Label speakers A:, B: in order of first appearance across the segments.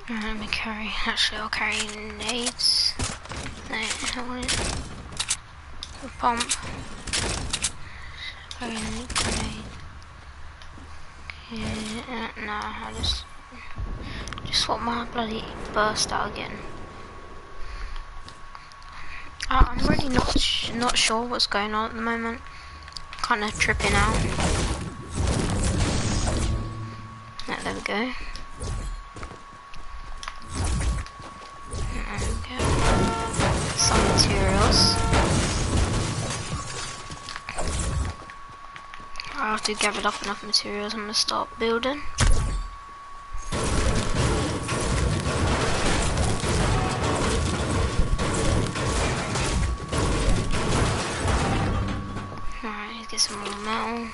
A: Let me carry. Actually, I'll carry nades. No, I want it. The pump. Carry a grenade. Okay, no, I just swap my bloody burst out again. I'm really not sure what's going on at the moment. Kind of tripping out. Yeah, there we go. There we go. Some materials. After I've gathered up enough materials, I'm gonna start building. Alright, let's get some more metal.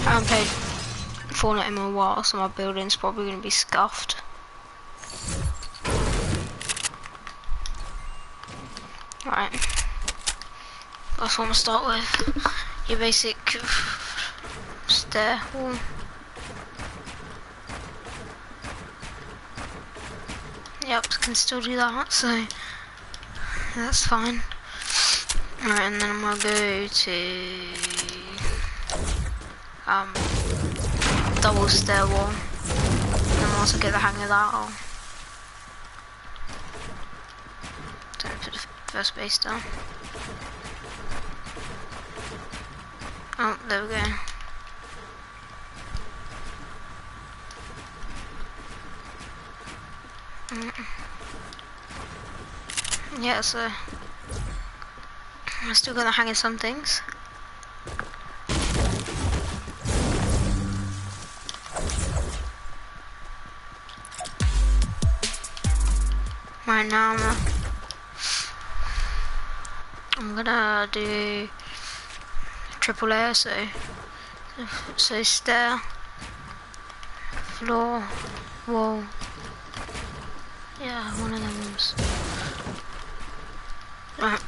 A: I haven't played Fortnite in a while, so my building's probably going to be scuffed. Right, that's what I'm going to start with. Your basic stair wall. Yep, can still do that, so that's fine. Alright, and then I'm going to go to double stair wall, and once I get the hang of that, I'll put the first base down. Oh, there we go. Yeah, so I still got the hang of some things. Right now I'm gonna do triple layer, so stair, floor, wall. Yeah, one of them ones. Right.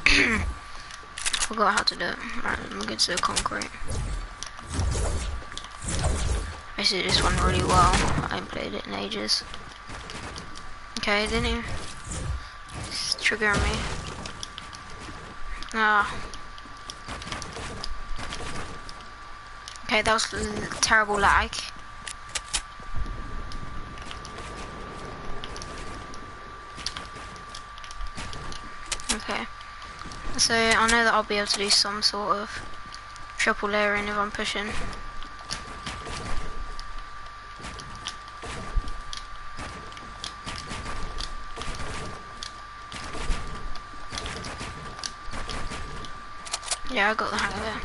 A: Forgot how to do it. Right, I'm gonna do the concrete. Basically this one really well. I ain't played it in ages. Okay, didn't you? It's triggering me. Ah. Okay, that was terrible lag. Okay. So I know that I'll be able to do some sort of triple layering if I'm pushing. Yeah, I got the hang of it.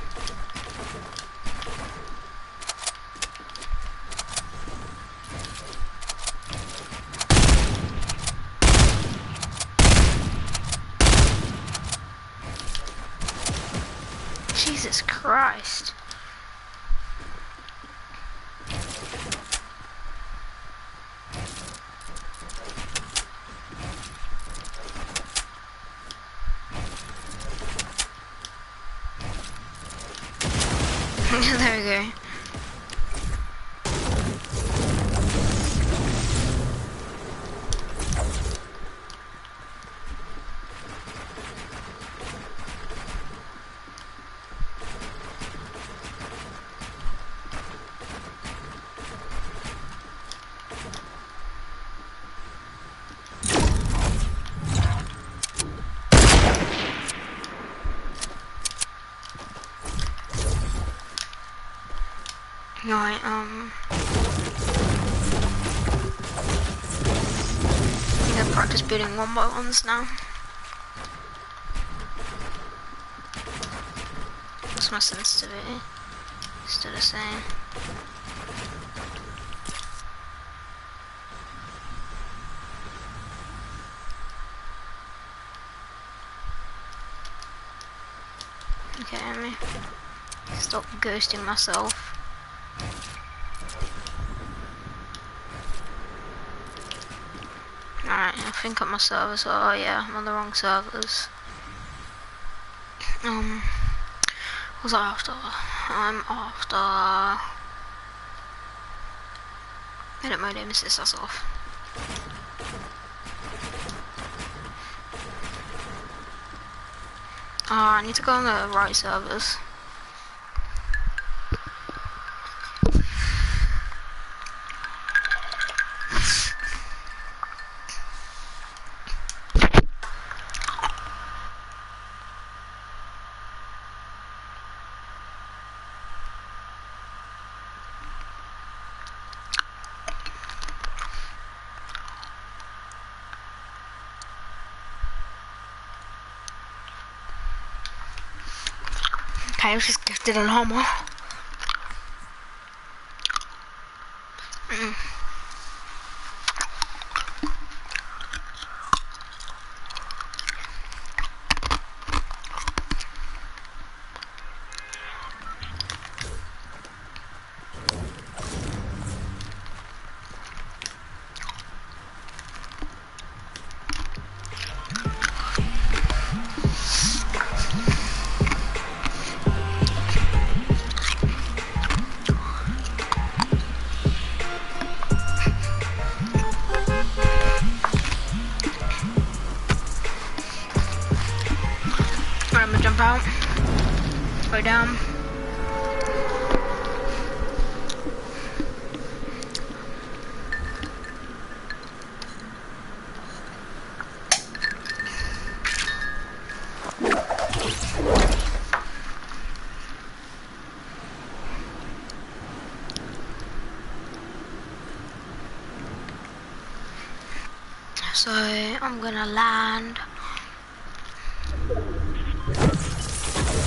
A: Jesus Christ. There we go. Right, I'm gonna practice building one by ones now. What's my sensitivity? Still the same. Okay, let me stop ghosting myself. Alright, I think on my servers. Oh yeah, I'm on the wrong servers. What was I after? I'm after edit mode nemesis, that's off. I need to go on the right servers. Okay, I was just gifted an armor. I'm gonna jump out, go down. So I'm gonna land.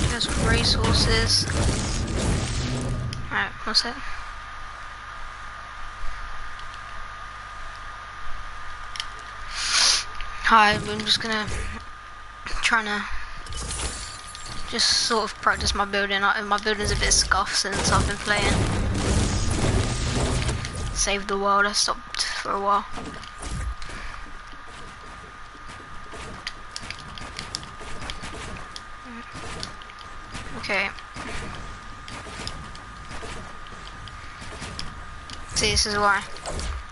A: There's some resources. Alright, what's it? Hi, I'm just gonna trying to just sort of practice my building. My building's a bit scuffed since I've been playing. Save the world, I stopped for a while. Okay. See, this is why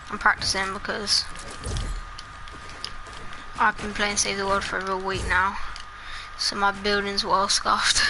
A: I'm practicing, because I've been playing Save the World for over a week now, so my building's well scuffed.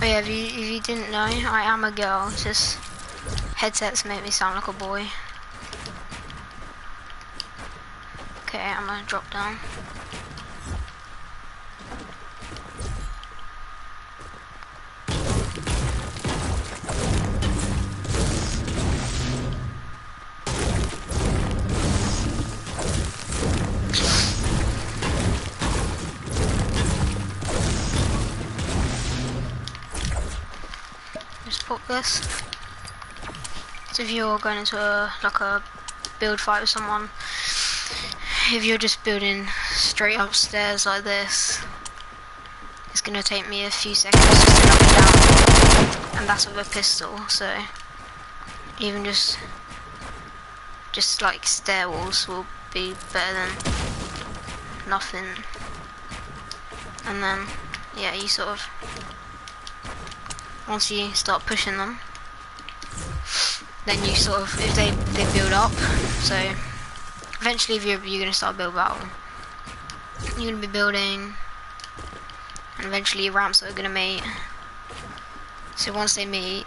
A: Oh yeah, if you didn't know, I am a girl. It's just headsets make me sound like a boy. Okay, I'm gonna drop down. Just pop this. So if you're going into like a build fight with someone, if you're just building straight upstairs like this, it's gonna take me a few seconds just to knock it down, and that's with a pistol. So even just like stair walls will be better than nothing. And then yeah, you sort of, once you start pushing them, then you sort of, if they build up, so eventually if you're gonna start a build battle, you're gonna be building, and eventually your ramps are gonna meet. So once they meet,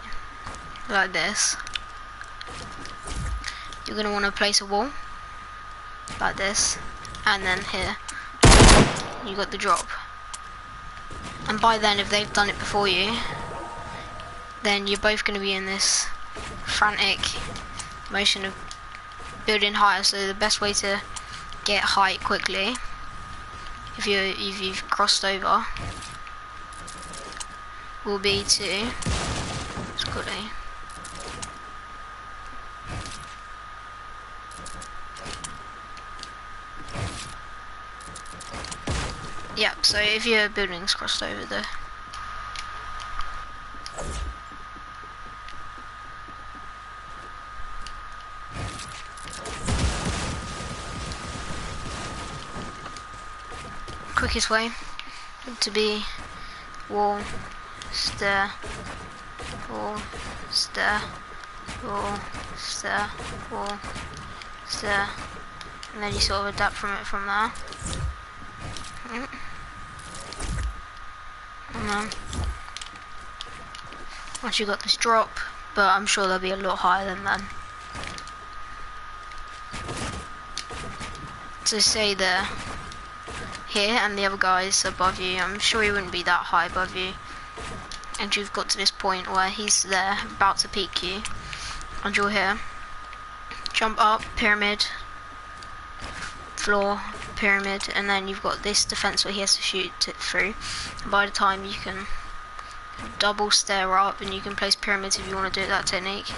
A: like this, you're gonna want to place a wall, like this, and then here, you got the drop. And by then, if they've done it before you, then you're both gonna be in this frantic motion of building higher. So the best way to get height quickly, if you've crossed over, will be to quickly so if your building's crossed over there, quickest way to be wall, stair, wall, stair, wall, stair, wall, stair, and then you sort of adapt from it from there. And then once you got this drop, but I'm sure they'll be a lot higher than that. So say they're here and the other guy's above you, I'm sure he wouldn't be that high above you, and you've got to this point where he's there about to peek you, and you're here, jump up, pyramid, floor, pyramid, and then you've got this defense where he has to shoot it through. And by the time you can double stair up, and you can place pyramids if you want to do that technique.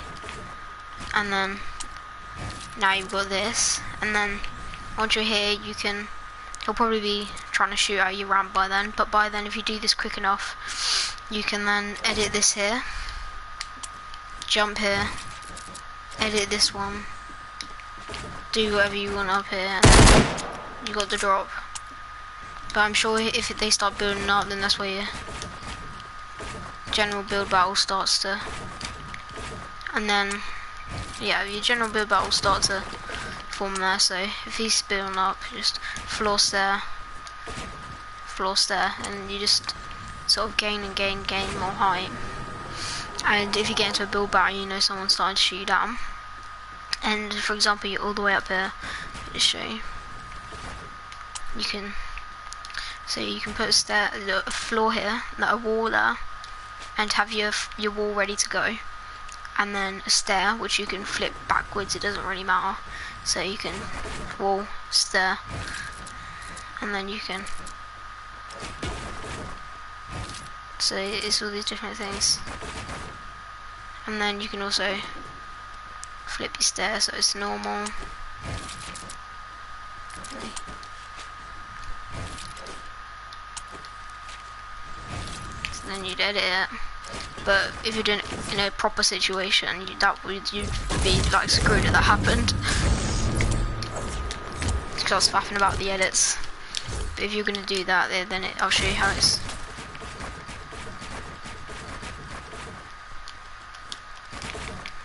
A: And then now you've got this, and then once you're here, he'll probably be trying to shoot out your ramp by then, but by then if you do this quick enough, you can then edit this here, jump here, edit this one, do whatever you want up here, and then you got the drop. But I'm sure if they start building up, then that's where your general build battle starts to, and then yeah, your general build battle starts to form there. So if he's building up, just floor stair, and you just sort of gain more height. And if you get into a build battle, you know someone's starting to shoot at him. And for example, you're all the way up here. Let me show you. You can put a floor here, a wall there, and have your wall ready to go. And then a stair, which you can flip backwards. It doesn't really matter. So you can wall, stair, and then you can. So it's all these different things. And then you can also flip your stair so it's normal. So then you'd edit it. But if you're doing it in a proper situation, you'd be like screwed if that happened. Because I was faffing about the edits. But if you're gonna do that, then I'll show you how it's.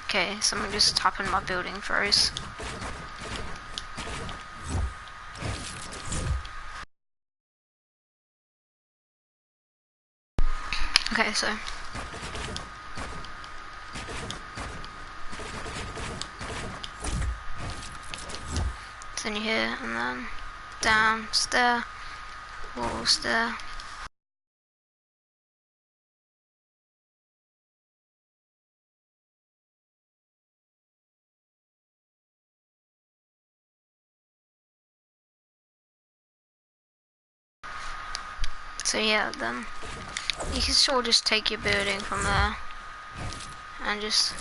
A: Okay, something just happened. My building froze. Okay, so then you're here, and then down, stair, wall, stair. So yeah, then you can sort of just take your building from there and just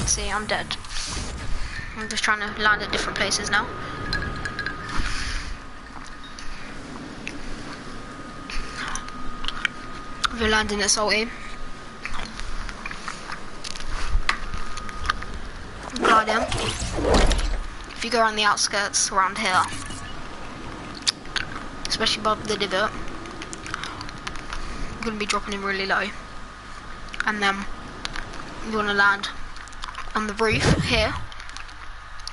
A: see. I'm dead. I'm just trying to land at different places now. We're landing at Salty. Gliding. If you go around the outskirts, around here, especially above the divot, you're going to be dropping in really low. And then you want to land on the roof here,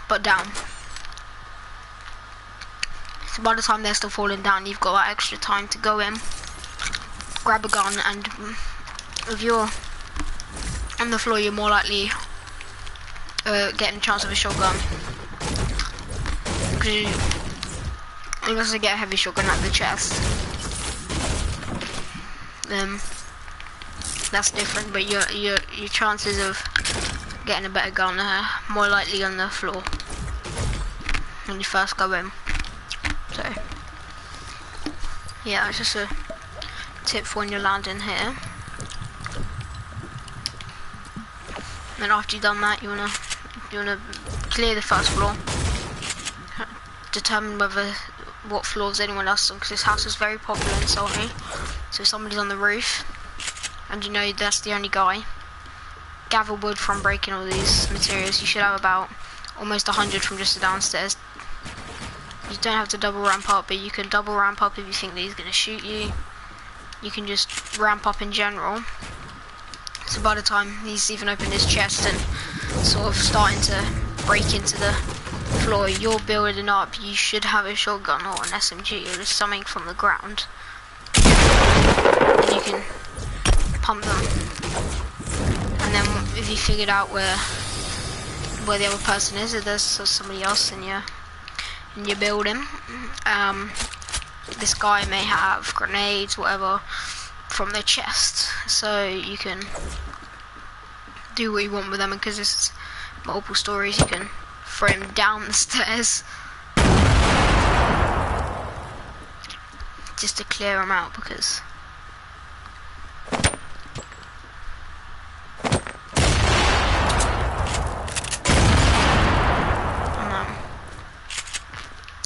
A: but down. So by the time they're still falling down, you've got that extra time to go in, grab a gun, and if you're on the floor, you're more likely getting a chance of a shotgun. Unless I get a heavy shotgun at the chest, that's different. But your chances of getting a better gun are more likely on the floor when you first go in. So yeah, it's just a tip for when you're landing here. And after you've done that, you wanna clear the first floor. Determine what floors anyone else on, because this house is very popular in Cosole. So if somebody's on the roof and you know that's the only guy, gather wood from breaking all these materials. You should have about almost 100 from just the downstairs. You don't have to double ramp up, but you can double ramp up if you think that he's going to shoot you. You can just ramp up in general. So by the time he's even opened his chest and sort of starting to break into the floor, you're building up, you should have a shotgun or an SMG or just something from the ground. And you can pump them. And then if you figured out where the other person is, if there's somebody else in your building, this guy may have grenades, whatever, from their chest, so you can do what you want with them. And because there's multiple stories, you can throw him down the stairs just to clear him out, because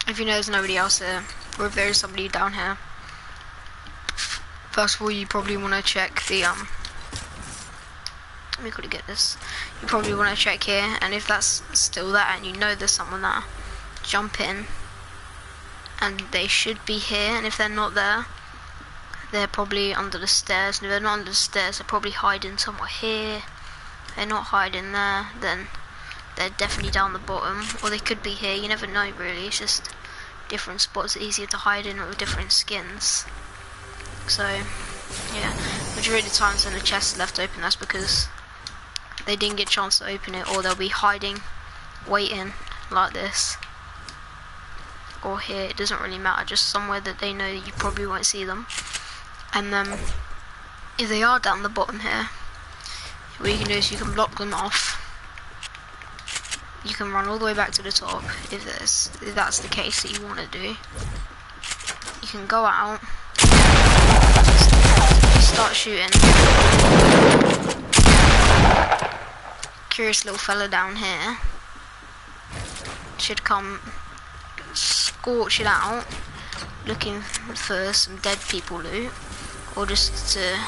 A: if you know there's nobody else there, or if there is somebody down here, first of all you probably want to check the let me quickly get this. You probably want to check here, and if that's still there and you know there's someone there, jump in, and they should be here. And if they're not there, they're probably under the stairs, and if they're not under the stairs, they're probably hiding somewhere here. If they're not hiding there, then they're definitely down the bottom, or they could be here. You never know really, it's just different spots are easier to hide in with different skins. So yeah, majority of the times when the chest is left open, that's because they didn't get a chance to open it, or they'll be hiding, waiting like this, or here. It doesn't really matter, just somewhere that they know you probably won't see them. And then if they are down the bottom here, what you can do is you can block them off. You can run all the way back to the top if that's the case that you want to do. You can go out, start shooting. Curious little fella down here should come scorching out, looking for some dead people loot, or just to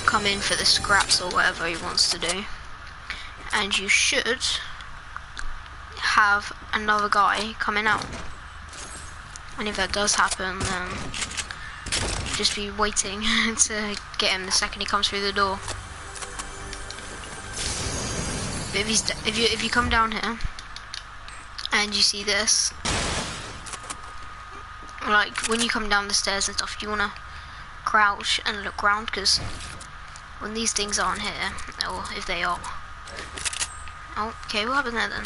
A: come in for the scraps or whatever he wants to do. And you should have another guy coming out, and if that does happen, then just be waiting to get him the second he comes through the door. But if you come down here and you see this, like when you come down the stairs and stuff, you wanna crouch and look round, because when these things aren't here, or if they are, oh, okay, what happened there then?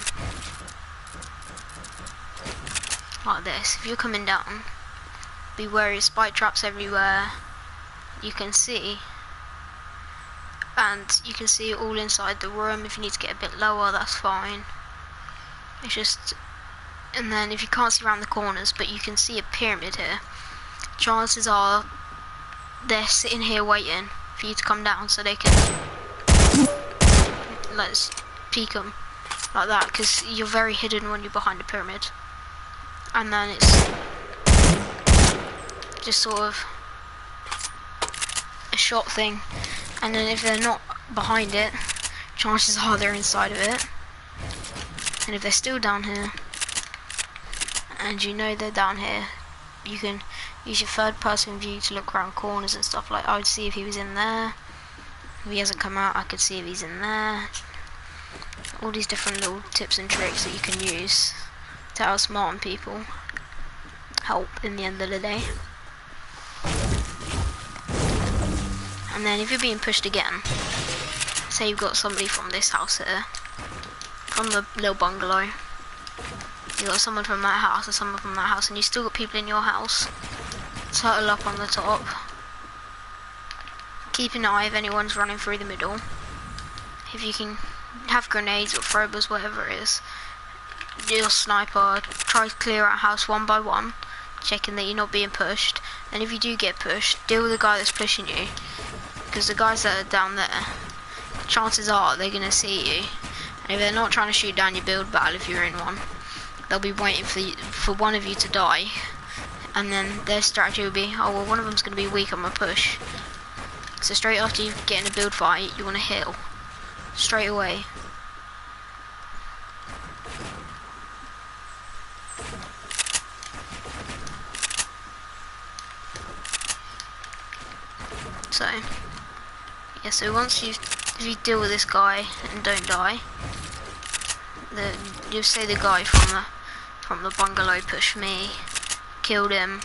A: Like this, if you're coming down, be wary of spike traps everywhere. You can see, and you can see it all inside the room. If you need to get a bit lower, that's fine. It's just, and then if you can't see around the corners, but you can see a pyramid here, chances are they're sitting here waiting for you to come down so they can, let's peek them like that, because you're very hidden when you're behind a pyramid. And then it's just sort of a shot thing, and then if they're not behind it, chances are they're inside of it. And if they're still down here, and you know they're down here, you can use your third person view to look around corners and stuff. Like I would see if he was in there. If he hasn't come out, I could see if he's in there. all these different little tips and tricks that you can use to outsmart people help in the end of the day. And then if you're being pushed again, say you've got somebody from this house here, from the little bungalow, you got someone from that house and someone from that house, and you still got people in your house, turtle up on the top, keep an eye if anyone's running through the middle. If you can have grenades or throwers, whatever it is, your sniper, try to clear out house one by one, checking that you're not being pushed. And if you do get pushed, deal with the guy that's pushing you, because the guys that are down there, chances are they're going to see you, and if they're not trying to shoot down your build battle if you're in one, they'll be waiting for one of you to die, and then their strategy will be, oh well, one of them's going to be weak on my push, so straight after you get in a build fight you want to heal straight away. So yeah, so once if you deal with this guy and don't die, you say the guy from the bungalow pushed me, killed him.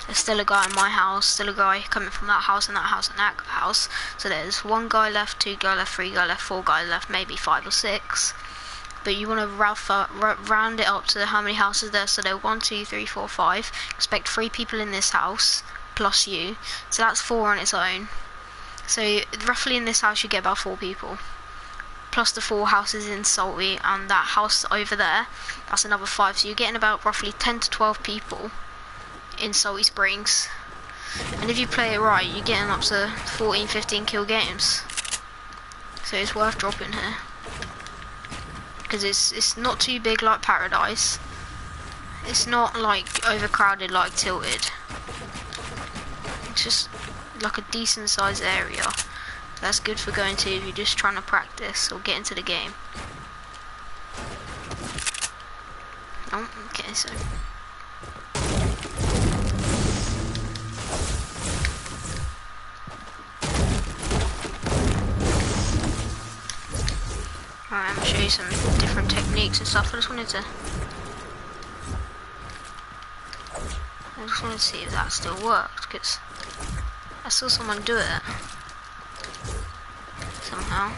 A: There's still a guy in my house, still a guy coming from that house and that house and that house. So there's one guy left, two guy left, three guy left, four guys left, maybe 5 or 6. But you want to round it up to how many houses there. So there are 1, 2, 3, 4, 5. Expect 3 people in this house plus you. So that's 4 on its own. So roughly in this house you get about 4 people. Plus the 4 houses in Salty and that house over there, that's another 5. So you're getting about roughly 10 to 12 people in Salty Springs. And if you play it right, you're getting up to 14, 15 kill games. So it's worth dropping here, because it's not too big like Paradise. It's not like overcrowded like Tilted. It's just like a decent sized area. That's good for going to if you're just trying to practice or get into the game. Oh, okay, so alright, I'm gonna show you some different techniques and stuff. I just wanted to see if that still worked, because I saw someone do it somehow.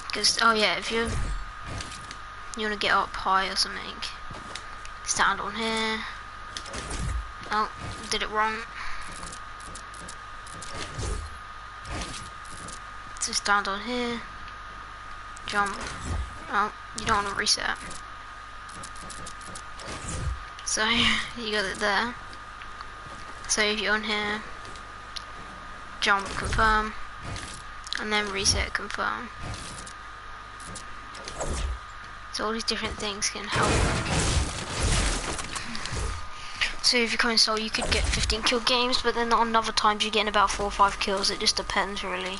A: Because, oh yeah, if you want to get up high or something, stand on here. Oh, did it wrong. So stand on here, jump. Oh, you don't want to reset. So you got it there. So if you're on here, jump, confirm, and then reset, confirm. So all these different things can help. So if you come in Soul, you could get 15 kill games, but then on other times you're getting about 4 or 5 kills. It just depends really.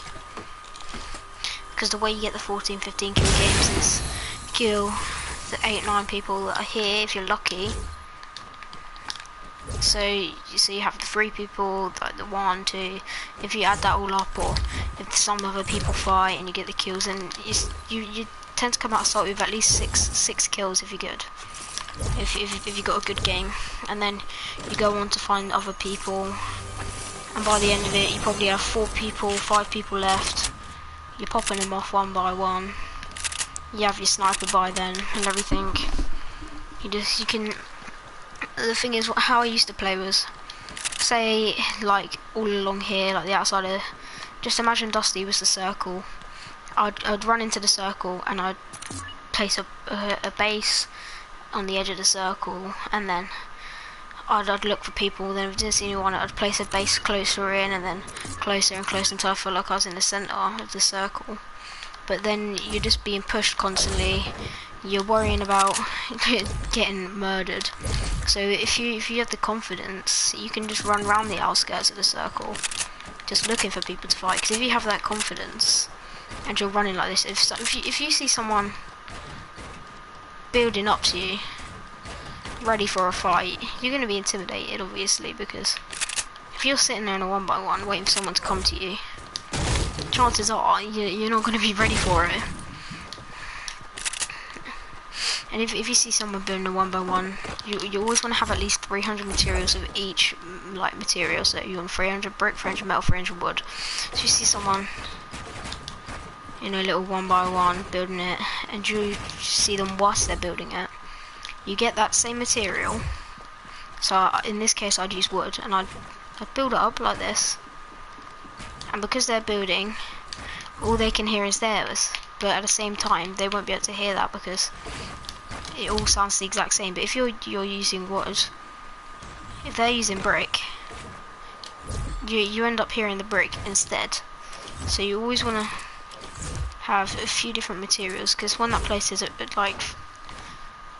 A: Because the way you get the 14, 15 kill games is kill the 8, 9 people that are here if you're lucky. So you have the 3 people, like the 1, 2. If you add that all up, or if some other people fight and you get the kills, and you tend to come out of Salt with at least 6 kills if you're good. If you got a good game, and then you go on to find other people, and by the end of it you probably have 4 people, 5 people left. You're popping them off one by one. You have your sniper by then and everything. You can. The thing is, how I used to play was, say like all along here, like the outside of, just imagine Dusty was the circle. I'd run into the circle and I'd place a base on the edge of the circle, and then I'd look for people. Then if I didn't see anyone, I'd place a base closer in, and then closer and closer until I felt like I was in the centre of the circle. But then you're just being pushed constantly. You're worrying about getting murdered. So if you have the confidence, you can just run around the outskirts of the circle, just looking for people to fight. Because if you have that confidence and you're running like this, if you see someone building up to you, ready for a fight, you're going to be intimidated, obviously, because if you're sitting there in a 1x1 waiting for someone to come to you, chances are you're not going to be ready for it. And if you see someone building a 1x1, you always want to have at least 300 materials of each like material. So you want 300 brick, 300 metal, 300 wood. So you see someone in a little 1x1 building it, and you see them whilst they're building it, you get that same material. So in this case I'd use wood, and I'd build it up like this, and because they're building, all they can hear is theirs, but at the same time they won't be able to hear that because it all sounds the exact same. But if you're using wood, if they're using brick, you end up hearing the brick instead. So you always want to have a few different materials, because when that places it, like,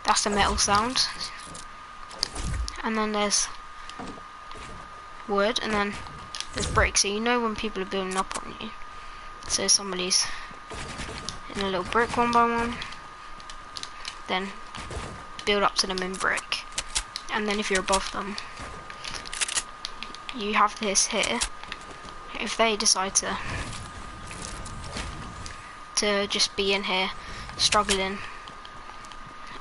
A: that's the metal sound, and then there's wood, and then there's brick, so you know when people are building up on you. So somebody's in a little brick 1x1, then build up to them in brick, and then if you're above them, you have this here. If they decide to just be in here struggling,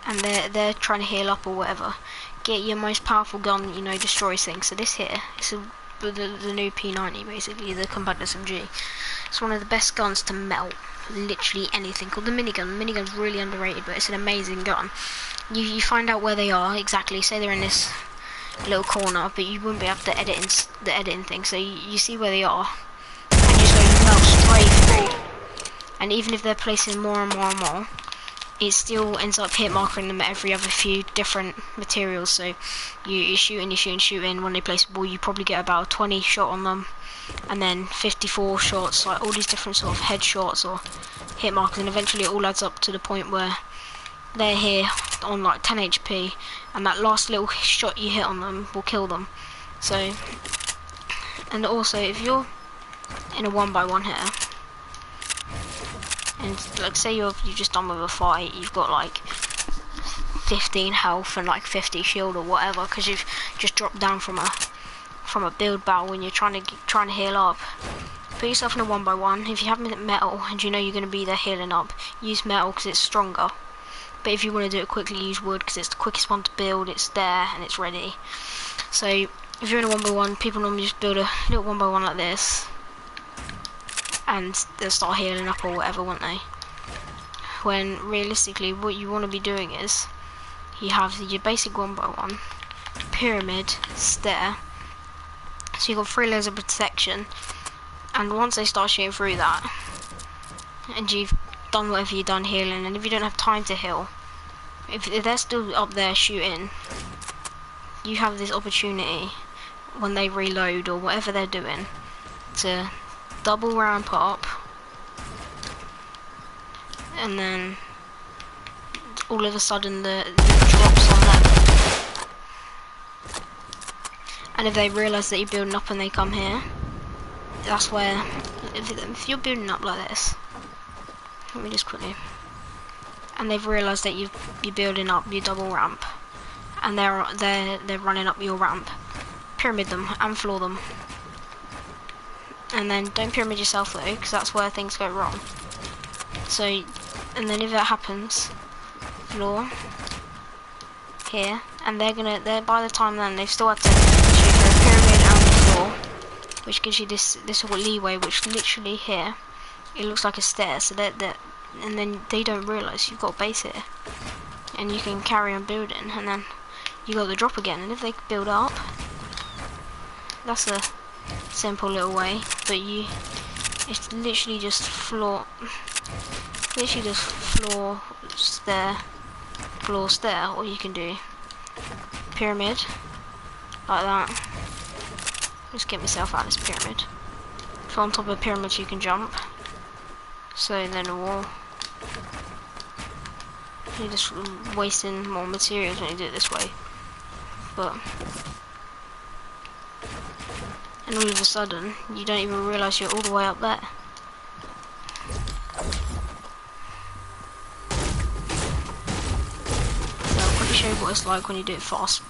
A: and they're trying to heal up or whatever, get your most powerful gun, you know, destroys things. So this here, it's the new P90, basically, the compact SMG. It's one of the best guns to melt literally anything. Called the minigun. The minigun's really underrated, but it's an amazing gun. You find out where they are exactly. Say they're in this little corner, but you wouldn't be able to edit the editing thing. So you see where they are, and you just go melt straight through. And even if they're placing more and more and more, it still ends up hit marking them at every other few different materials. So you shoot and when they place a ball, you probably get about a 20 shot on them, and then 54 shots, like all these different sort of headshots or hit markers, and eventually it all adds up to the point where they're here on like 10 HP, and that last little shot you hit on them will kill them. So, and also if you're in a 1x1 here, and like say you've just done with a fight, you've got like 15 health and like 50 shield or whatever, because you've just dropped down from a build battle and you're trying to heal up. Put yourself in a 1x1. If you have metal and you know you're going to be there healing up, use metal because it's stronger. But if you want to do it quickly, use wood because it's the quickest one to build. It's there and it's ready. So if you're in a 1x1, people normally just build a little 1x1 like this, and they'll start healing up or whatever, won't they? When realistically what you want to be doing is, you have your basic 1x1, pyramid, stair, so you've got 3 layers of protection, and once they start shooting through that, and you've done whatever you've done healing, and if you don't have time to heal, if they're still up there shooting, you have this opportunity when they reload or whatever they're doing to double ramp up, and then all of a sudden the drops on them, and if they realise that you're building up and they come here, that's where, if you're building up like this, let me just quickly, and they've realised that you're building up your double ramp, and they're running up your ramp, pyramid them and floor them. And then don't pyramid yourself though, because that's where things go wrong. So, and then if that happens, floor here, and they're by the time then they've still had to shoot for a pyramid and the floor, which gives you this leeway, which literally here it looks like a stair. So and then they don't realise you've got a base here, and you can carry on building, and then you got the drop again. And if they build up, that's a simple little way, but it's literally just floor stair, or you can do pyramid like that. Just get myself out of this pyramid. If on top of a pyramid you can jump, so then a wall, you're just wasting more materials when you do it this way. But and all of a sudden, you don't even realise you're all the way up there. So I'll quickly show show you what it's like when you do it fast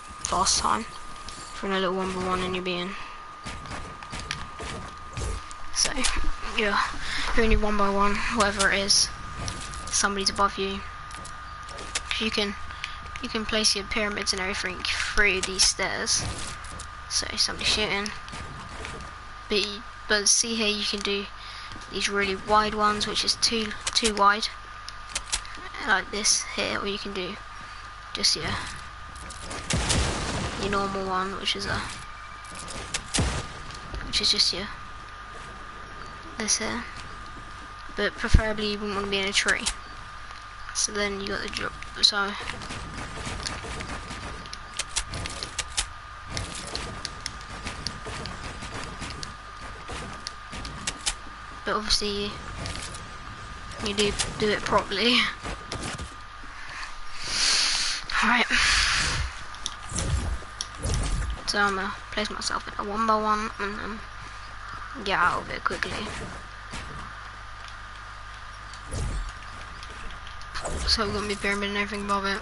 A: time. For a little 1v1 and you're being... So, yeah, you're only 1v1, whoever it is, somebody's above you. You can place your pyramids and everything through these stairs. So somebody's shooting. But see here, you can do these really wide ones, which is too wide, like this here, or you can do just your normal one, which is just your this here. But preferably you wouldn't want to be in a tree. So then you got the drop. So but obviously you do it properly. Alright. So I'm gonna place myself in a 1v1 and get out of it quickly. So we're gonna be pyramid and everything above it.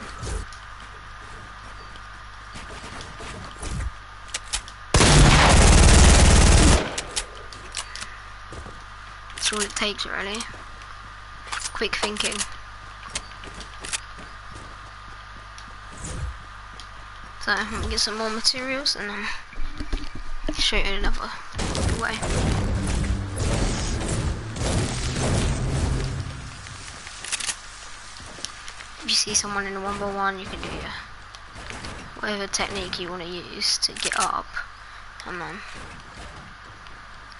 A: That's all it takes, really. Quick thinking. So I'm gonna get some more materials and then show you another way. If you see someone in a 1v1, you can do whatever technique you want to use to get up, and then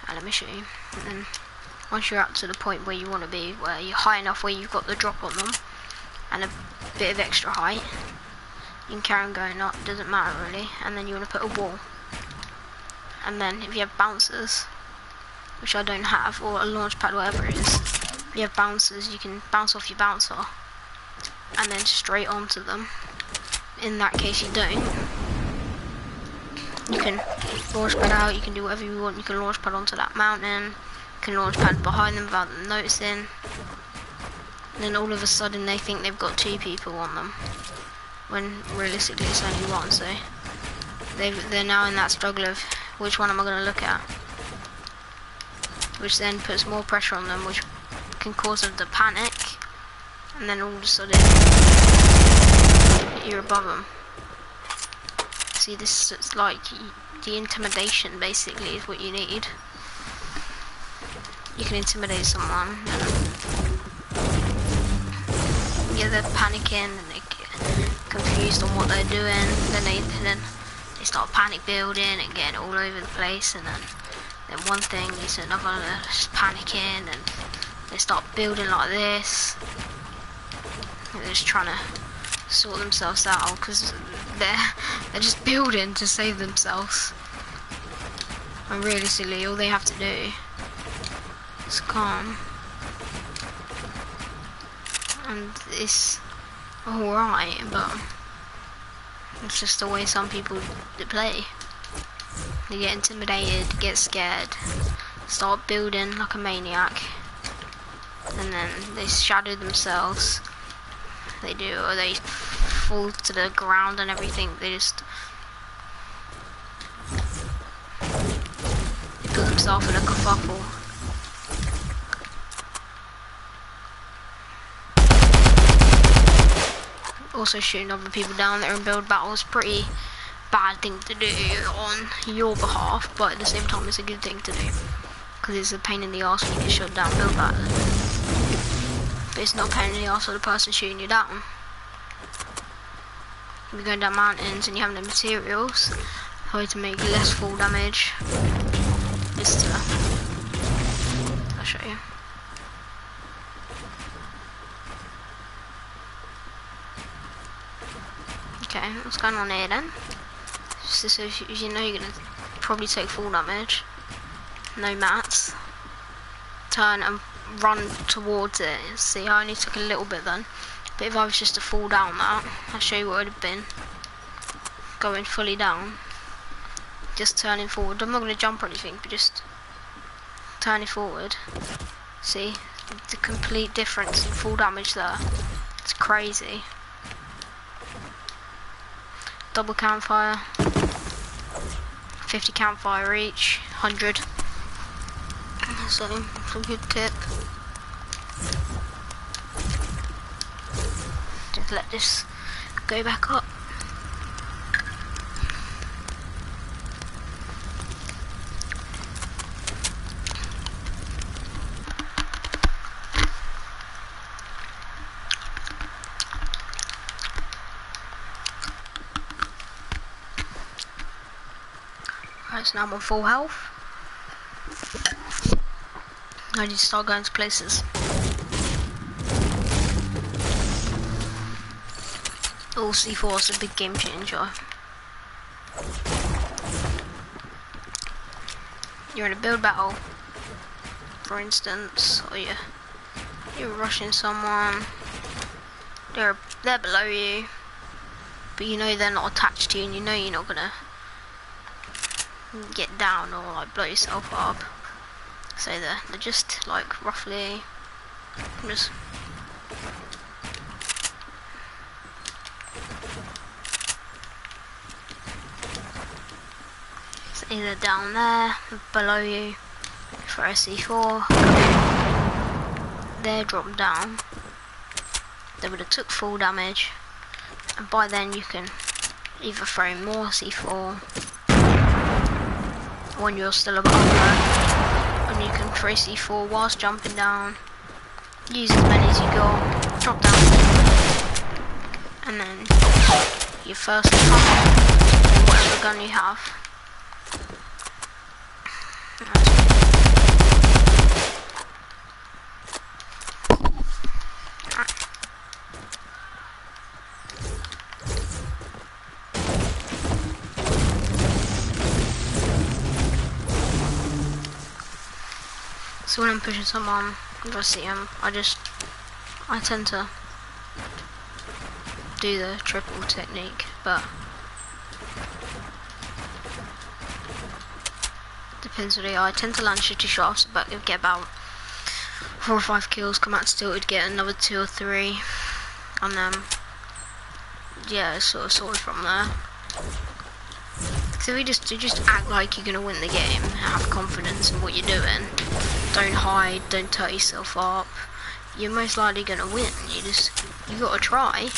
A: let me show you. And then once you're up to the point where you want to be, where you're high enough where you've got the drop on them and a bit of extra height, you can carry on going up, doesn't matter really. And then you want to put a wall, and then if you have bouncers, which I don't have, or a launch pad, whatever it is, if you have bouncers, you can bounce off your bouncer and then straight onto them. In that case you don't. You can launch pad out, you can do whatever you want, you can launch pad onto that mountain, you can launch pad behind them without them noticing. And then all of a sudden they think they've got 2 people on them, when realistically it's only 1, so they're now in that struggle of which one am I going to look at, which then puts more pressure on them, which can cause them to panic, and then all of a sudden you're above them. See, this is like the intimidation basically is what you need. You can intimidate someone, yeah, they're panicking and they get confused on what they're doing, then they start panic building and getting all over the place, and then one thing leads to another, and they're just panicking and they start building like this. And they're just trying to sort themselves out because they're just building to save themselves. And realistically, all they have to do is calm, and it's alright, but it's just the way some people play. They get intimidated, get scared, start building like a maniac, and then they shadow themselves. They do, or they fall to the ground and everything. They put themselves in a kerfuffle. Also, shooting other people down that are in build battle is pretty bad thing to do on your behalf, but at the same time it's a good thing to do, because it's a pain in the arse when you get shot down build battle. But it's not a pain in the arse for the person shooting you down. If you're going down mountains and you have no materials, the way to make less fall damage is to... I'll show you. Okay, what's going on here then? So if you know you're going to probably take fall damage, no mats, turn and run towards it. See, I only took a little bit then, but if I was just to fall down that, I'll show you what it would have been. Going fully down, just turning forward. I'm not going to jump or anything, but just turning forward. See, the complete difference in fall damage there. It's crazy. double campfire, 50 campfire each, 100. So it's a good tip. Just let this go back up. Right, so now I'm on full health. I need to start going to places. All C4 is a big game changer. You're in a build battle, for instance, or you're rushing someone. They're below you, but you know they're not attached to you, and you know you're not gonna get down or like blow yourself up. So they're just like roughly just it's either down there, below you, for a C4, they're dropped down. They would have took full damage, and by then you can either throw more C4 when you're still above there, and you can throw C4 whilst jumping down, use as many as you got, drop down, and then your first attack, whatever gun you have. So when I'm pushing someone, if I see them, I tend to do the triple technique, but depends really. I tend to land shitty shots, but you'll get about 4 or 5 kills, come out still, would get another 2 or 3, and then yeah, it's sort of sorted from there. So you just act like you're gonna win the game, have confidence in what you're doing. Don't hide, don't tie yourself up. You're most likely gonna win. You gotta try.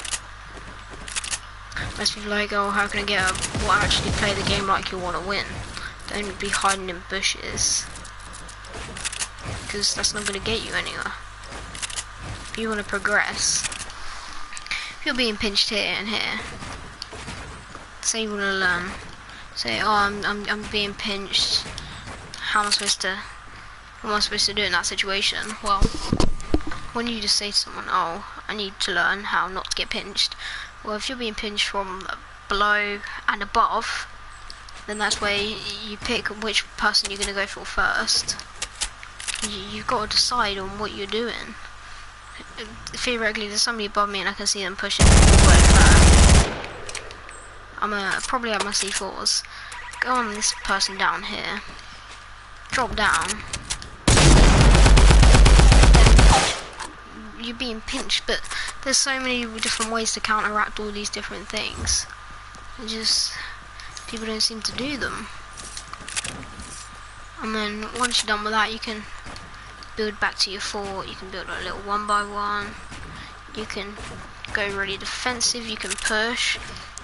A: Most people are like, oh, how can I get up? Well, actually play the game like you wanna win. Don't be hiding in bushes, because that's not gonna get you anywhere. If you wanna progress, if you're being pinched here and here, say you wanna learn. Say, oh, I'm being pinched. What am I supposed to do in that situation? Well, when you just say to someone, oh, I need to learn how not to get pinched. Well, if you're being pinched from below and above, then that's where you pick which person you're going to go for first. You've got to decide on what you're doing. Theoretically, there's somebody above me and I can see them pushing forward there. I'm probably at my C4s. Go on this person down here. Drop down. You're being pinched, but there's so many different ways to counteract all these different things. People don't seem to do them. And then once you're done with that, you can build back to your fort. You can build a little 1 by 1. You can go really defensive. You can push.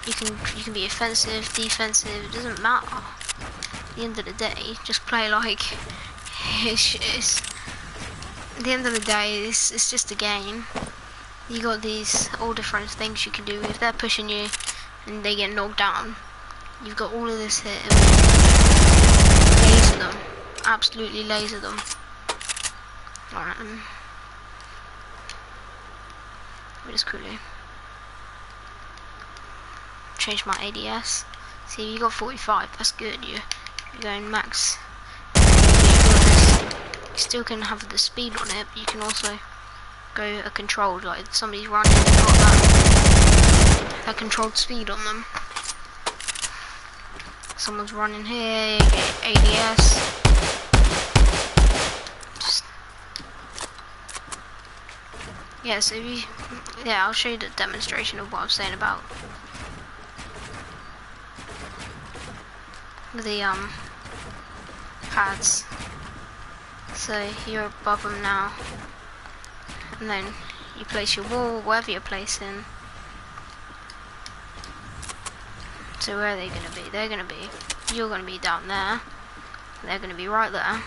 A: You can be offensive, defensive. It doesn't matter. At the end of the day, just play like it's at the end of the day, it's just a game. You got these all different things you can do. If they're pushing you and they get knocked down, you've got all of this here. Laser them, absolutely laser them. Alright, let me just quickly change my ADS. See, you got 45. That's good. You're going max. You still can have the speed on it, but you can also go a controlled, like somebody's running, you've got that controlled speed on them. Someone's running here, you get ADS. Yeah, so I'll show you the demonstration of what I'm saying about the pads. So you're above them now, and then you place your wall wherever you're placing. So where are they going to be? You're going to be down there. They're going to be right there.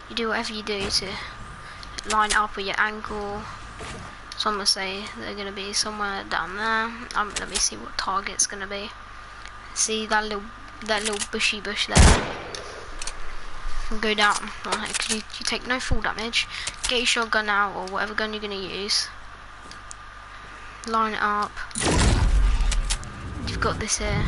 A: You do whatever you do to line up with your angle. So I'm going to say they're going to be somewhere down there. Let me see what target's going to be. See that little bushy bush there? Go down. Right, you take no full damage. Get your shotgun out or whatever gun you're going to use. Line it up. You've got this here.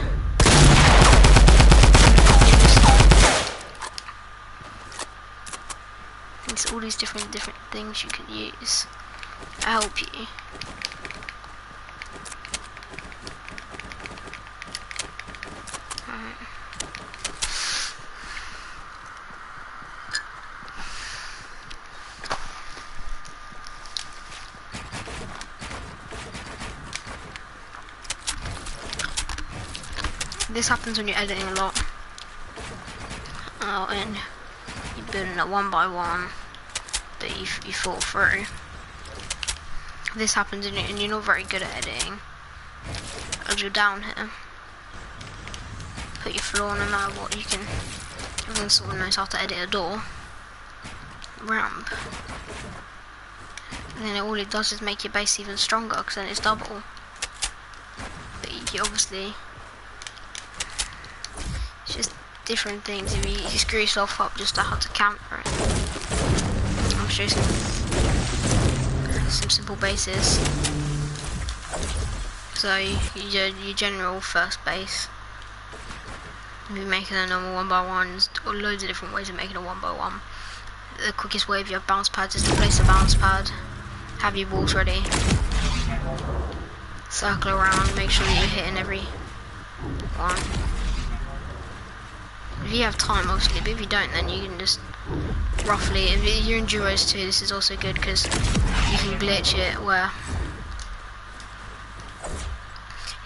A: There's all these different things you can use to help you. Right. This happens when you're editing a lot. And you're building it one by one that you fall through. This happens and you're not very good at editing. As you're down here, put your floor no matter what. Everyone sort of knows how to edit a door. Ramp. And then all it does is make your base even stronger because then it's double. But you obviously, it's just different things. If you screw yourself up, just how to counter it. I'll show you some simple bases. So your general first base. If you're making a normal 1x1, there's loads of different ways of making a 1x1. The quickest way if you have bounce pads is to place a bounce pad, have your walls ready, circle around, make sure that you're hitting every one. If you have time, obviously, but if you don't, then you can just roughly, if you're in duos too, this is also good because you can glitch it where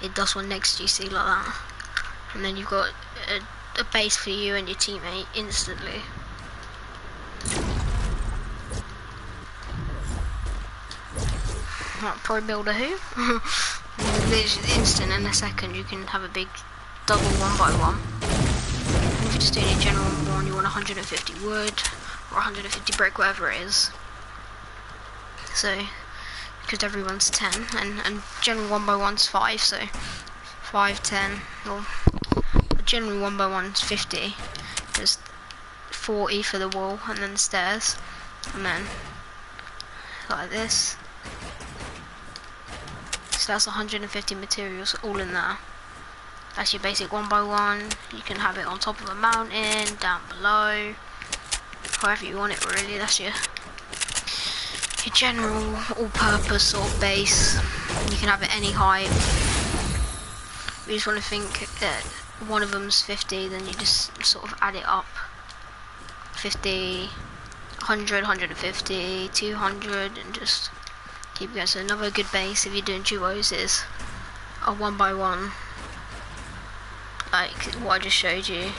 A: it does one next to you, see, like that, and then you've got a base for you and your teammate instantly. Right, Pro Builder who? Literally instant, in a second you can have a big double 1x1. And if you're just doing a general one, you want 150 wood or 150 brick, whatever it is. So, because everyone's 10, and general 1x1's 5, so 5, 10, well, generally 1x1's 50. There's 40 for the wall and then the stairs, and then like this. So that's 150 materials all in there. That's your basic 1x1. You can have it on top of a mountain, down below, however you want it really. That's your general all-purpose sort of base. You can have it any height. You just want to think that one of them's 50, then you just sort of add it up. 50, 100, 150, 200, and just keep going. So another good base if you're doing duos is a 1x1, like what I just showed you.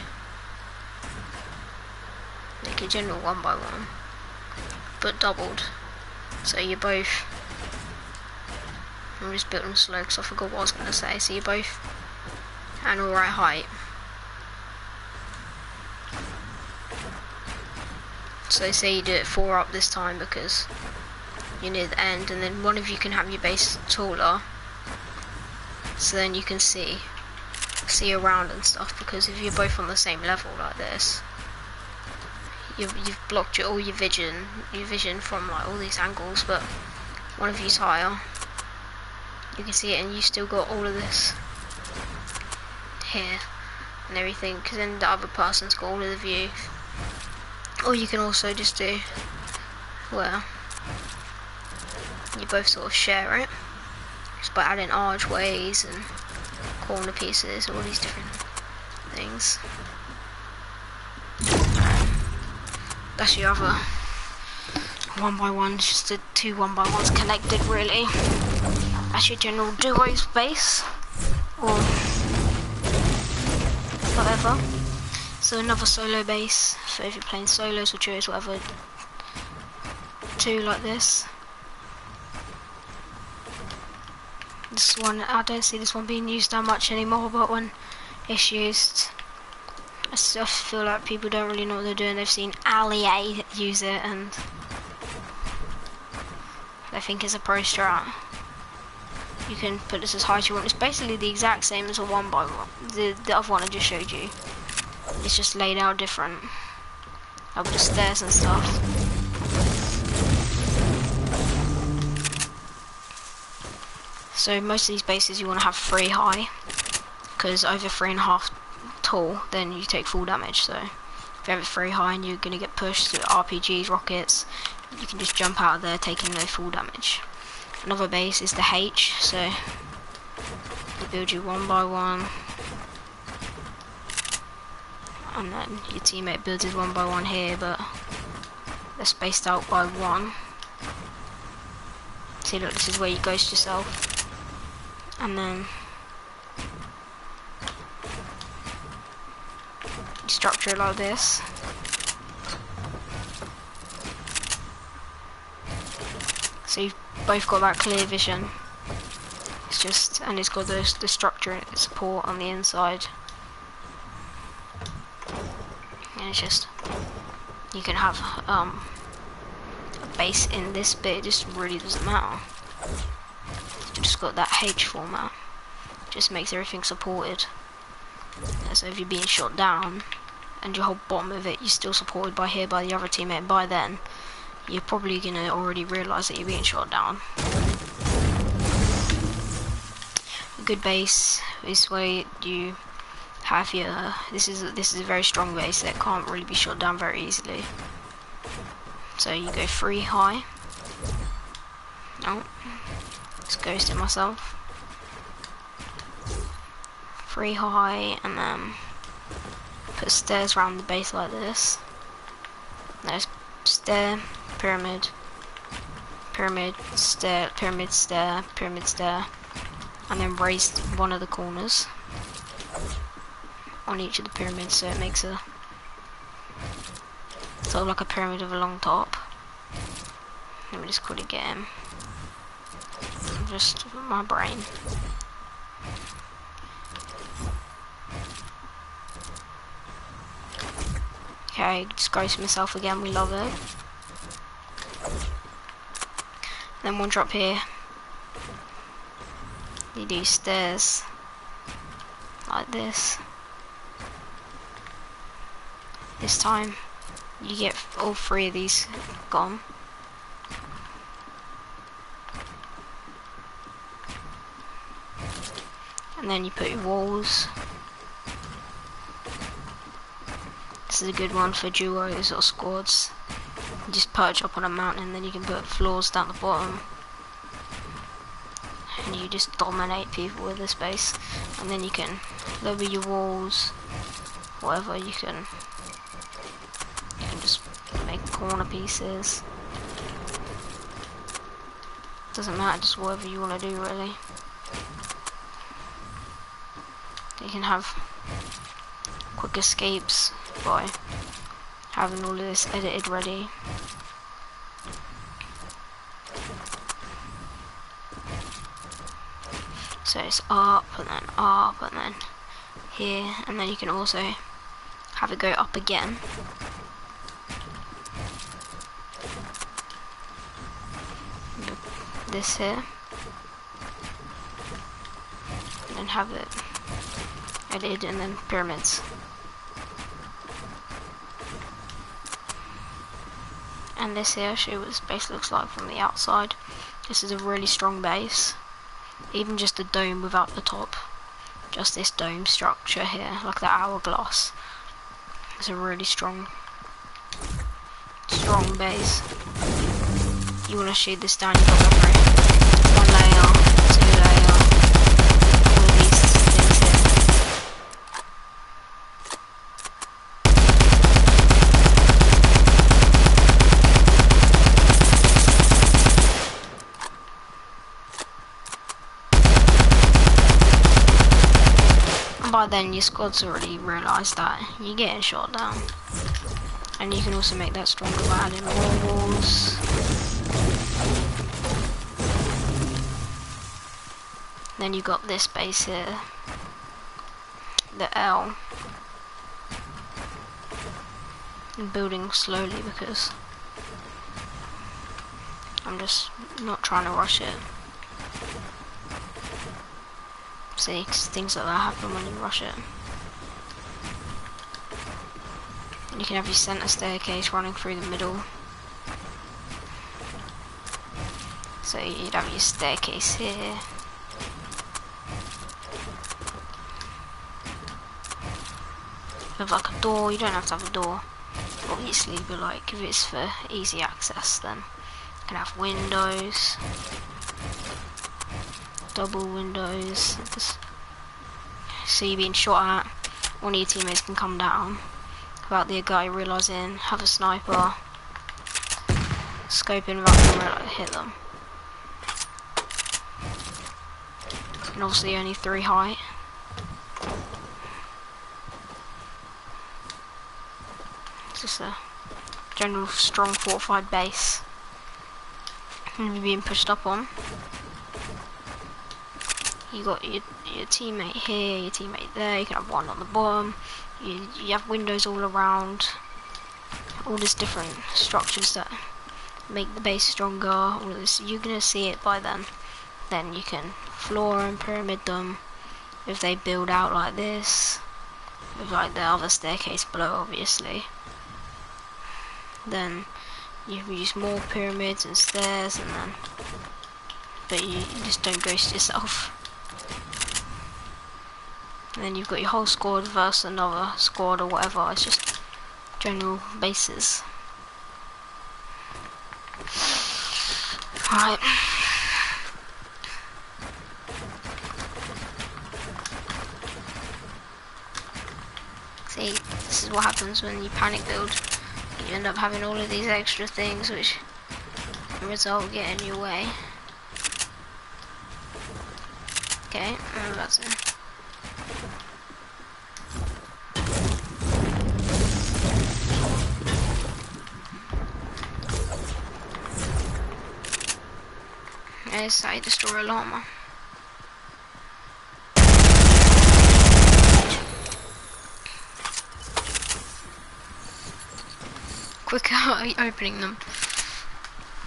A: Like a general 1x1, but doubled. So you're both, I'm just building slow because I forgot what I was going to say. So you're both an alright height. So say you do it 4 up this time because you're near the end, and then one of you can have your base taller, so then you can see around and stuff, because if you're both on the same level like this, you've blocked all your vision from like all these angles, but one of you's higher, you can see it, and you still got all of this here and everything, because then the other person's got all of the view. Or you can also just do where you both sort of share it, just by adding archways and corner pieces, all these different things. That's your other 1x1, just the 2 1x1s connected really. That's your general duos base, or whatever. So another solo base, so if you're playing solos or duos, whatever, 2 like this. This one, I don't see this one being used that much anymore, but when it's used, I just feel like people don't really know what they're doing. They've seen Ali use it and they think it's a pro strat. You can put this as high as you want. It's basically the exact same as a 1x1. The other one I just showed you. It's just laid out different. Like with the stairs and stuff. So most of these bases you want to have 3 high. Because over 3.5 tall, then you take full damage. So if you have it 3 high and you're going to get pushed to RPGs, rockets, you can just jump out of there taking no full damage. Another base is the H, so you build you 1x1, and then your teammate builds his 1x1 here, but they're spaced out by 1. See, look, this is where you ghost yourself, and then you structure it like this. So you've both got that clear vision. It's just, and it's got the structure and support on the inside. And it's just, you can have a base in this bit, it just really doesn't matter. You've just got that H format. Just makes everything supported. And so if you're being shot down, and your whole bottom of it, you're still supported by here by the other teammate, by then, you're probably going to already realise that you're being shot down. A good base is where you have your, this is a very strong base that can't really be shot down very easily. So you go 3 high. Oh, just ghosted myself. 3 high, and then put stairs around the base like this. There's stair, pyramid, pyramid, stair, pyramid, stair, pyramid, stair, and then raised one of the corners on each of the pyramids, so it makes a sort of like a pyramid with a long top. Let me just quickly get him. Just my brain. Okay, just ghost myself again, we love it. Then one drop here. You do stairs like this. This time you get all 3 of these gone. And then you put your walls. This is a good one for duos or squads. You just perch up on a mountain, then you can put floors down the bottom. And you just dominate people with this base. And then you can lower your walls, whatever, you can just make corner pieces. Doesn't matter, just whatever you want to do really. You can have quick escapes by having all of this edited ready. So it's up and then here, and then you can also have it go up again. This here, and then have it edited, and then pyramids. And this here, I'll show you what this base looks like from the outside. This is a really strong base. Even just the dome without the top. Just this dome structure here, like the hourglass. It's a really strong base. You want to shoot this down, you've got to go 1 layer, 2 layer, all of these things here. by then your squad's already realised that you're getting shot down. And you can also make that stronger by adding more walls. Then you've got this base here, the L. I'm building slowly because I'm just not trying to rush it. See, 'cause things like that happen when you rush it. And you can have your centre staircase running through the middle. So you'd have your staircase here. With like a door, you don't have to have a door, obviously, but like if it's for easy access, then you can have windows. Double windows. So you're being shot at, one of your teammates can come down without the guy realising, have a sniper, scoping without them hit them. And obviously only 3 height. It's just a general strong fortified base. And you're being pushed up on. You got your teammate here, your teammate there, you can have one on the bottom, you have windows all around, all these different structures that make the base stronger, all this, you're going to see it by then. Then you can floor and pyramid them, if they build out like this, with like the other staircase below obviously. Then you use more pyramids and stairs, and then, but you just don't ghost yourself. And then you've got your whole squad versus another squad or whatever, it's just general bases. Right. See, this is what happens when you panic build. You end up having all of these extra things which result get in your way. Okay, that's it. Yes, I destroy a llama. Quicker opening them.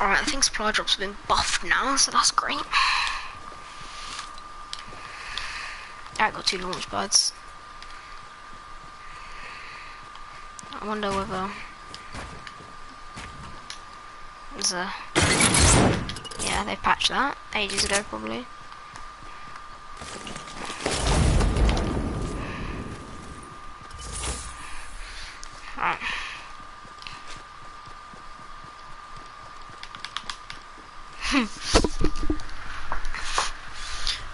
A: Alright, I think supply drops have been buffed now, so that's great. I got 2 launch pads. I wonder whether there's a... Yeah, they patched that ages ago probably. Right.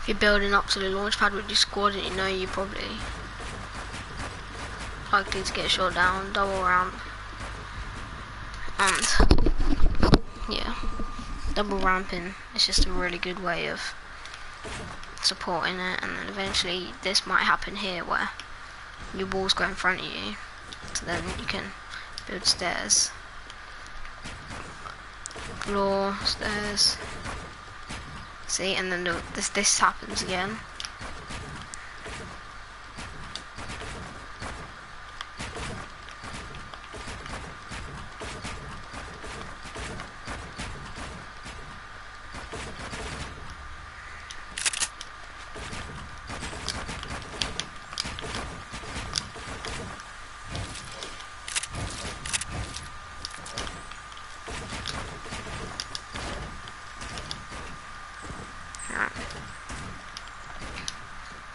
A: If you're building up to the launch pad with your squad and you know you're probably likely to get shot down, double ramp, and yeah, double ramping is just a really good way of supporting it. And then eventually this might happen here where your walls go in front of you, so then you can build stairs, floor, stairs. See, and then this happens again.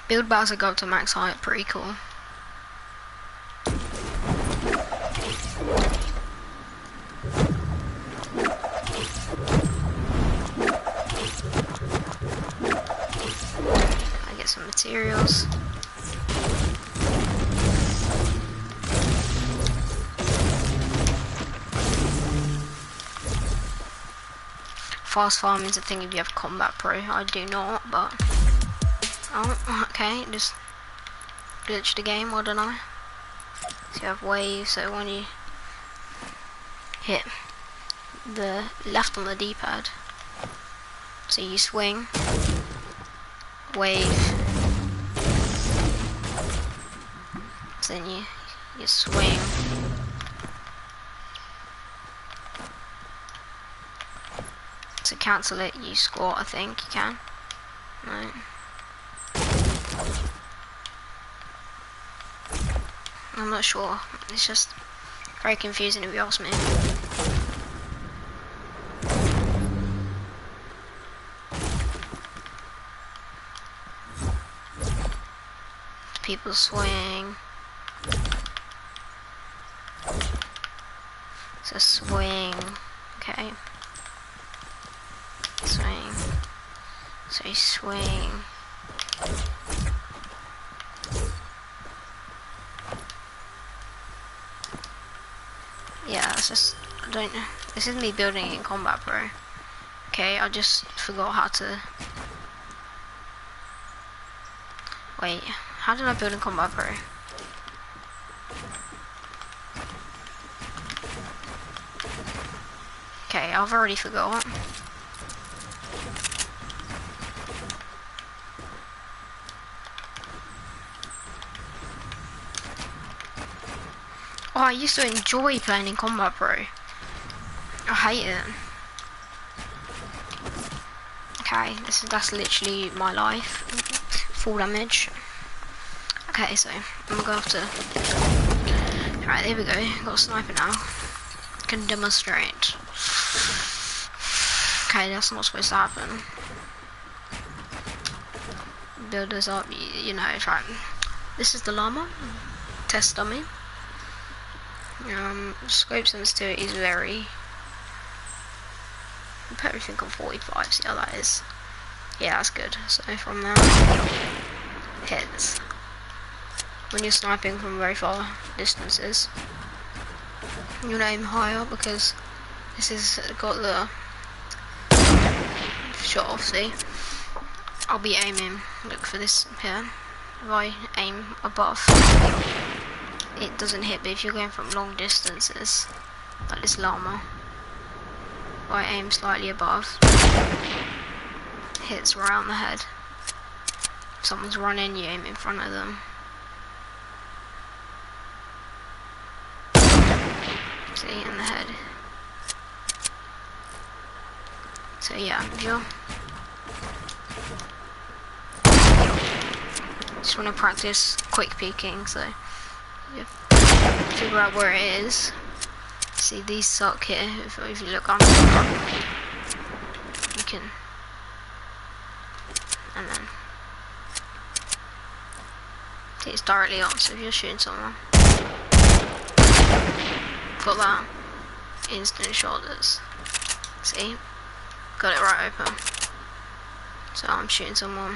A: Build battles that go up to max height, pretty cool. I get some materials. Fast farming is a thing if you have combat pro. I do not, but... Oh, okay, just glitch the game, I don't know. So you have waves, so when you hit the left on the D-pad, so you swing, wave, so then you swing, to cancel it you squat, I think you can. No. I'm not sure, it's just very confusing if you ask me. People swing. So swing, okay. Swing. So you swing. Yeah, it's just, I don't know. This is me building in Combat Pro. Okay, I just forgot how to. Wait, how did I build in Combat Pro? Okay, I've already forgot. Oh, I used to enjoy playing in Combat Pro. I hate it. Okay, that's literally my life. Full damage. Okay, so I'm gonna have to. Alright, there we go. Got a sniper now. Can demonstrate. Okay, that's not supposed to happen. Build this up, you know, right. This is the llama. Test dummy. Scope sensitivity is very. Put everything on 45, see how that is. Yeah, that's good. So from there, hits. When you're sniping from very far distances, you'll aim higher because this has got the shot off, see? I'll be aiming, look for this here. If I aim above, it doesn't hit, but if you're going from long distances, like this llama, if I aim slightly above, hits right on the head. If someone's running, you aim in front of them. See, in the head. So yeah, if you're just want to practice quick peeking, so you figure out where it is. See, these suck here. If you look under the you can, and then see, it's directly on. So if you're shooting someone, got that instant shoulders. See, got it right open. So I'm shooting someone.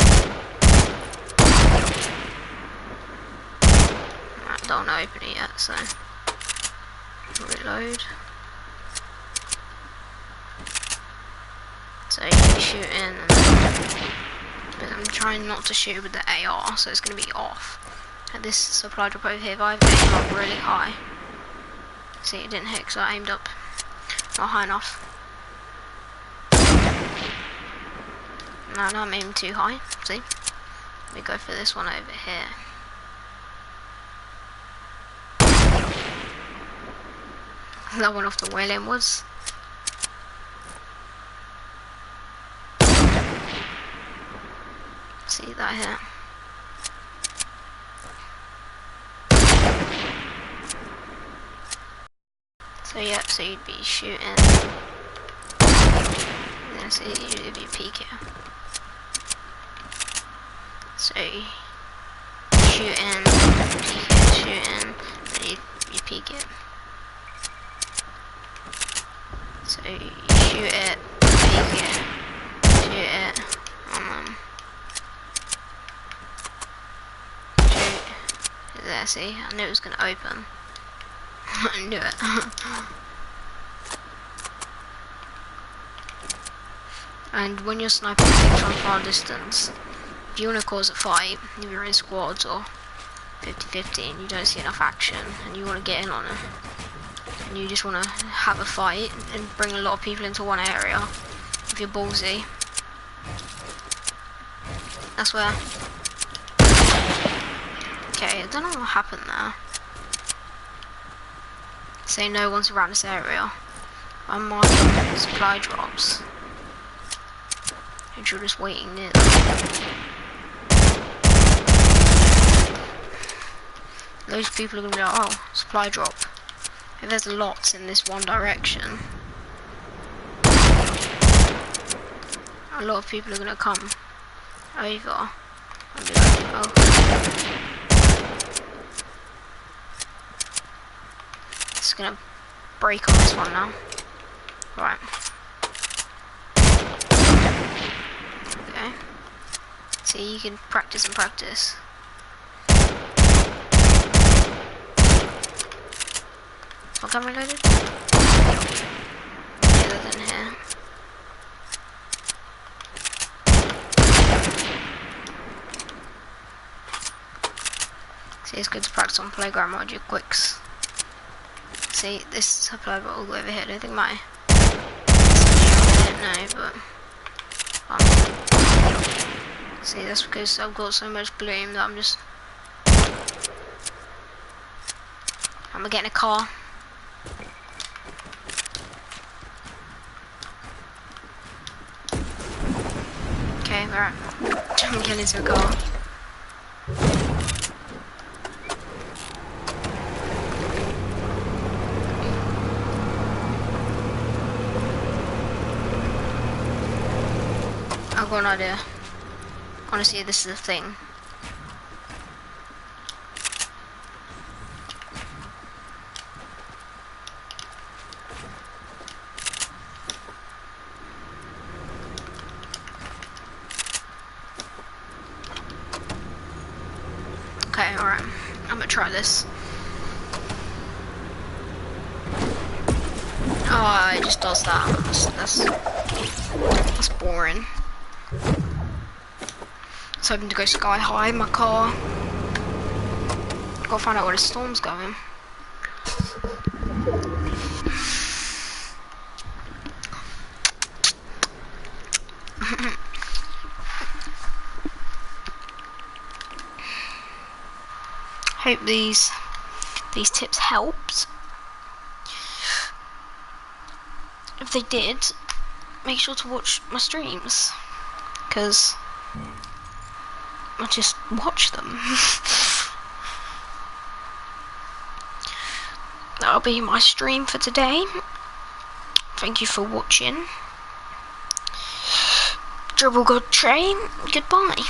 A: I don't open it yet, so reload. So you can shoot in, but I'm trying not to shoot with the AR, so it's going to be off. And this supply drop over here, if I aim up really high, see, it didn't hit because I aimed up not high enough. No, I'm aiming too high, see? Let me go for this one over here. That went off the whale inwards. See that here? So yeah, so you'd be shooting. Yeah, so you'd be peeking. So shooting, peeking, shooting, then you peek it. So you shoot it, peek it, shoot it, and then shoot. There, see? I knew it was going to open. I knew it. And when you're sniping things from far distance, if you want to cause a fight, if you're in squads or 50-50 and you don't see enough action and you want to get in on it and you just want to have a fight and bring a lot of people into one area, if you're ballsy, that's where. Okay, I don't know what happened there. Say no one's around this area. I'm marking supply drops. And you're just waiting near them. Those people are going to be like, oh, supply drop. If there's lots in this one direction, a lot of people are going to come over and be like, oh. It's going to break on this one now. Right. Okay. See, you can practice and practice. Is my camera loaded? Yeah, they're in here. See, it's good to practice on playground mode, your quicks. See, this supply bot all the way over here. I don't think my. I don't know, but. See, that's because I've got so much bloom that I'm just. I'm gonna get in a car. Okay, right. I'm getting into a car. I've got an idea. Honestly, this is a thing. Okay, alright. I'm gonna try this. Oh, it just does that. That's boring. I was hoping to go sky high in my car. Gotta find out where the storm's going. Hope these tips helped. If they did, make sure to watch my streams, because I just watch them. That'll be my stream for today. Thank you for watching. Dribble God Train, goodbye.